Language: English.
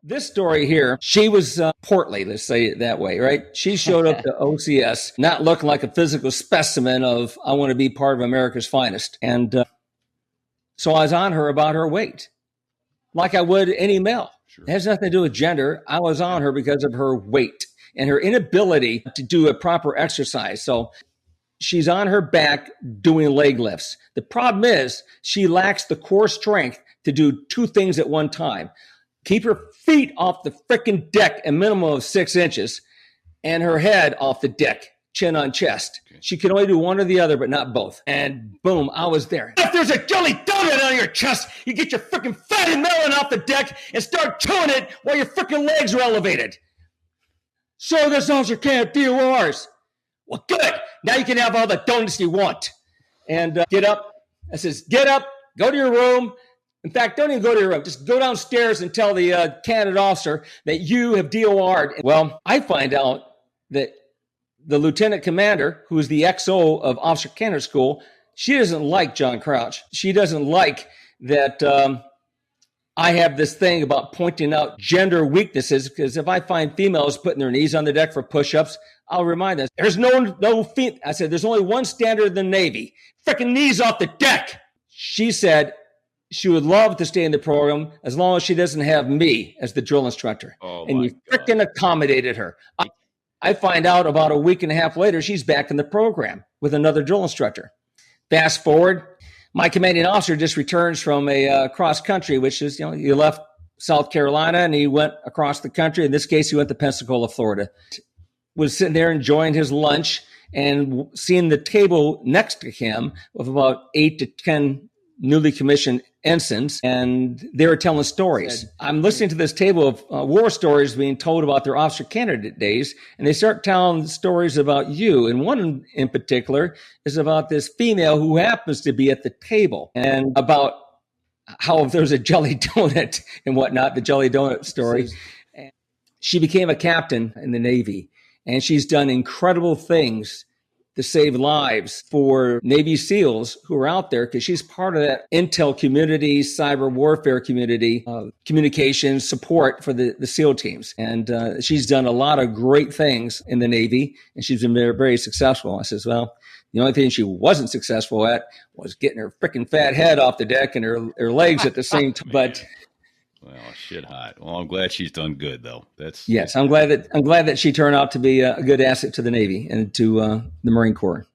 This story here, she was portly, let's say it that way, right? She showed up to OCS not looking like a physical specimen of, I want to be part of America's finest. And so I was on her about her weight, like I would any male. Sure. It has nothing to do with gender. I was on her because of her weight and her inability to do a proper exercise. So she's on her back doing leg lifts. The problem is she lacks the core strength to do two things at one time. Keep her feet off the frickin' deck a minimum of 6 inches and her head off the deck, chin on chest. Okay. She can only do one or the other, but not both. And boom, I was there. If there's a jelly donut on your chest, you get your frickin' fatty melon off the deck and start chewing it while your frickin' legs are elevated. So this officer can't DORs. Well, good. Now you can have all the donuts you want. And get up. I says, get up, go to your room. In fact, don't even go to your room. Just go downstairs and tell the candidate officer that you have DOR'd. Well, I find out that the lieutenant commander, who is the XO of Officer Candidate School, she doesn't like John Crouch. She doesn't like that I have this thing about pointing out gender weaknesses, because if I find females putting their knees on the deck for push-ups, I'll remind them, there's I said, there's only one standard in the Navy, freaking knees off the deck. She said she would love to stay in the program as long as she doesn't have me as the drill instructor. Oh, and you freaking accommodated her. I find out about a week and a half later, she's back in the program with another drill instructor. Fast forward, my commanding officer just returns from a cross country, which is, you left South Carolina and he went across the country. In this case, he went to Pensacola, Florida. Was sitting there enjoying his lunch and seeing the table next to him with about 8 to 10 newly commissioned ensigns, and they were telling stories. I'm listening to this table of war stories being told about their officer candidate days, and they start telling stories about you. And one in particular is about this female who happens to be at the table, and about how if there's a jelly donut and whatnot, the jelly donut story. She became a captain in the Navy, and she's done incredible things to save lives for Navy SEALs who are out there, because she's part of that intel community, cyber warfare community, communications support for the SEAL teams. And she's done a lot of great things in the Navy, and she's been very, very successful. I says, well, the only thing she wasn't successful at was getting her freaking fat head off the deck and her legs at the same time. But well, shit hot. Well, I'm glad she's done good, though. Yes, I'm glad that she turned out to be a good asset to the Navy and to the Marine Corps.